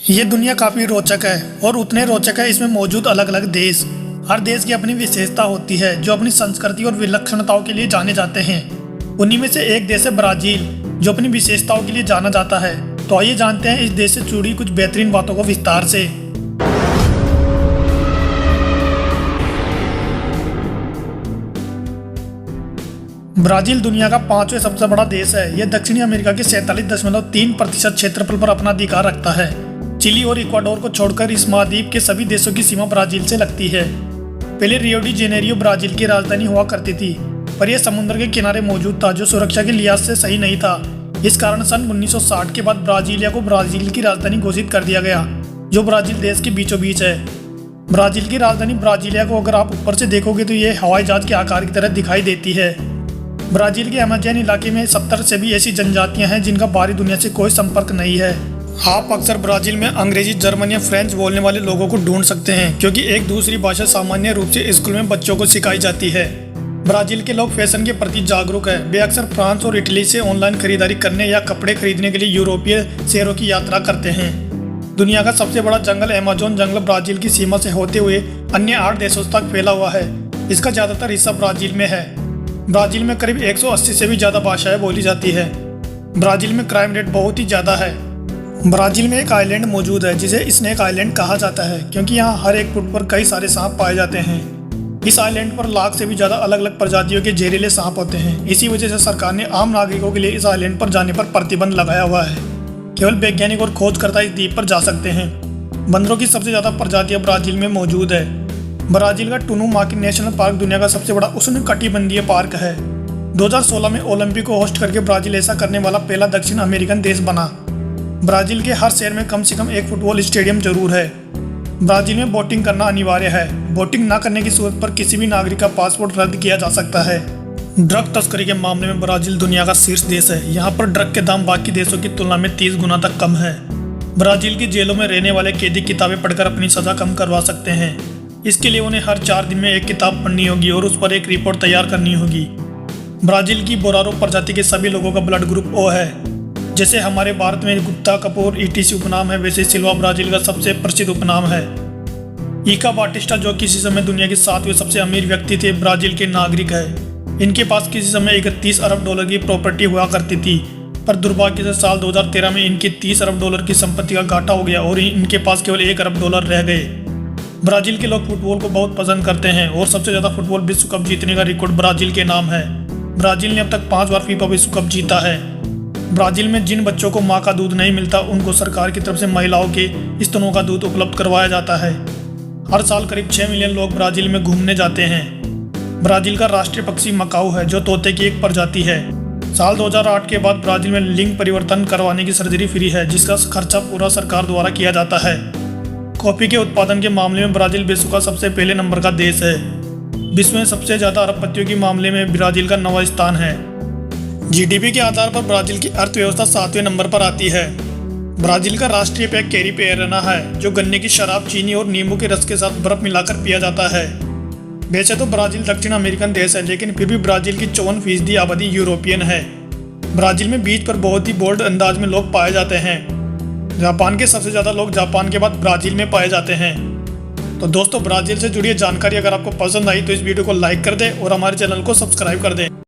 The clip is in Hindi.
ये दुनिया काफ़ी रोचक है और उतने रोचक है इसमें मौजूद अलग अलग देश। हर देश की अपनी विशेषता होती है जो अपनी संस्कृति और विलक्षणताओं के लिए जाने जाते हैं। उन्हीं में से एक देश है ब्राज़ील, जो अपनी विशेषताओं के लिए जाना जाता है। तो आइए जानते हैं इस देश से जुड़ी कुछ बेहतरीन बातों को विस्तार से। ब्राज़ील दुनिया का 5वें सबसे बड़ा देश है। यह दक्षिणी अमेरिका के 47.3% क्षेत्रफल पर अपना अधिकार रखता है। चिली और इक्वाडोर को छोड़कर इस महाद्वीप के सभी देशों की सीमा ब्राज़ील से लगती है। पहले रियो डी जेनेरियो ब्राज़ील की राजधानी हुआ करती थी, पर यह समुद्र के किनारे मौजूद था, जो सुरक्षा के लिहाज से सही नहीं था। इस कारण सन 1960 के बाद ब्राज़ीलिया को ब्राज़ील की राजधानी घोषित कर दिया गया, जो ब्राज़ील देश के बीचों बीच है। ब्राज़ील की राजधानी ब्राज़ीलिया को अगर आप ऊपर से देखोगे तो ये हवाई जहाज के आकार की तरह दिखाई देती है। ब्राज़ील के अमेज़न इलाके में 70 से भी ऐसी जनजातियां हैं जिनका बाहरी दुनिया से कोई संपर्क नहीं है। आप अक्सर ब्राज़ील में अंग्रेजी, जर्मन या फ्रेंच बोलने वाले लोगों को ढूंढ सकते हैं, क्योंकि एक दूसरी भाषा सामान्य रूप से स्कूल में बच्चों को सिखाई जाती है। ब्राज़ील के लोग फैशन के प्रति जागरूक है। वे अक्सर फ्रांस और इटली से ऑनलाइन खरीदारी करने या कपड़े खरीदने के लिए यूरोपीय शहरों की यात्रा करते हैं। दुनिया का सबसे बड़ा जंगल अमेज़न जंगल ब्राज़ील की सीमा से होते हुए अन्य 8 देशों तक फैला हुआ है। इसका ज़्यादातर हिस्सा ब्राज़ील में है। ब्राज़ील में करीब 180 से भी ज़्यादा भाषाएं बोली जाती है। ब्राज़ील में क्राइम रेट बहुत ही ज़्यादा है। ब्राज़ील में एक आइलैंड मौजूद है जिसे स्नेक आइलैंड कहा जाता है, क्योंकि यहाँ हर एक फुट पर कई सारे सांप पाए जाते हैं। इस आइलैंड पर लाख से भी ज़्यादा अलग अलग प्रजातियों के जहरीले सांप होते हैं। इसी वजह से सरकार ने आम नागरिकों के लिए इस आइलैंड पर जाने पर प्रतिबंध लगाया हुआ है। केवल वैज्ञानिक और खोजकर्ता इस द्वीप पर जा सकते हैं। बंदरों की सबसे ज़्यादा प्रजातियाँ ब्राज़ील में मौजूद है। ब्राज़ील का टुनुमाकी नेशनल पार्क दुनिया का सबसे बड़ा उष्णकटिबंधीय पार्क है। 2016 में ओलंपिक को होस्ट करके ब्राज़ील ऐसा करने वाला पहला दक्षिण अमेरिकन देश बना। ब्राज़ील के हर शहर में कम से कम एक फुटबॉल स्टेडियम जरूर है। ब्राज़ील में वोटिंग करना अनिवार्य है। वोटिंग न करने की सूरत पर किसी भी नागरिक का पासपोर्ट रद्द किया जा सकता है। ड्रग तस्करी के मामले में ब्राज़ील दुनिया का शीर्ष देश है। यहाँ पर ड्रग के दाम बाकी देशों की तुलना में 30 गुना तक कम है। ब्राज़ील की जेलों में रहने वाले कैदी किताबें पढ़कर अपनी सजा कम करवा सकते हैं। इसके लिए उन्हें हर 4 दिन में एक किताब पढ़नी होगी और उस पर एक रिपोर्ट तैयार करनी होगी। ब्राज़ील की बोरारो प्रजाति के सभी लोगों का ब्लड ग्रुप ओ है। जैसे हमारे भारत में गुप्ता, कपूर, ईटीसी उपनाम है, वैसे सिल्वा ब्राज़ील का सबसे प्रसिद्ध उपनाम है। ईका बाटिस्टा, जो किसी समय दुनिया के 7वें सबसे अमीर व्यक्ति थे, ब्राज़ील के नागरिक है। इनके पास किसी समय 31 अरब डॉलर की प्रॉपर्टी हुआ करती थी, पर दुर्भाग्य से साल 2013 में इनकी 30 अरब डॉलर की संपत्ति का घाटा हो गया और इनके पास केवल 1 अरब डॉलर रह गए। ब्राज़ील के लोग फुटबॉल को बहुत पसंद करते हैं और सबसे ज़्यादा फुटबॉल विश्व कप जीतने का रिकॉर्ड ब्राज़ील के नाम है। ब्राज़ील ने अब तक 5 बार फीफा विश्व कप जीता है। ब्राज़ील में जिन बच्चों को माँ का दूध नहीं मिलता, उनको सरकार की तरफ से महिलाओं के स्तनों का दूध उपलब्ध करवाया जाता है। हर साल करीब 6 मिलियन लोग ब्राज़ील में घूमने जाते हैं। ब्राज़ील का राष्ट्रीय पक्षी मकाऊ है, जो तोते की एक प्रजाति है। साल 2008 के बाद ब्राज़ील में लिंग परिवर्तन करवाने की सर्जरी फ्री है, जिसका खर्चा पूरा सरकार द्वारा किया जाता है। कॉफ़ी के उत्पादन के मामले में ब्राज़ील विश्व का सबसे पहले नंबर का देश है। विश्व में सबसे ज़्यादा अरबपतियों के मामले में ब्राज़ील का 9वां स्थान है। जीडीपी के आधार पर ब्राज़ील की अर्थव्यवस्था 7वें नंबर पर आती है। ब्राज़ील का राष्ट्रीय पेय कैरी पेरेना है, जो गन्ने की शराब, चीनी और नींबू के रस के साथ बर्फ मिलाकर पिया जाता है। वैसे तो ब्राज़ील दक्षिण अमेरिकन देश है, लेकिन फिर भी ब्राज़ील की 54% आबादी यूरोपियन है। ब्राज़ील में बीच पर बहुत ही बोल्ड अंदाज में लोग पाए जाते हैं। जापान के सबसे ज़्यादा लोग जापान के बाद ब्राज़ील में पाए जाते हैं। तो दोस्तों, ब्राज़ील से जुड़ी जानकारी अगर आपको पसंद आई तो इस वीडियो को लाइक कर दें और हमारे चैनल को सब्सक्राइब कर दें।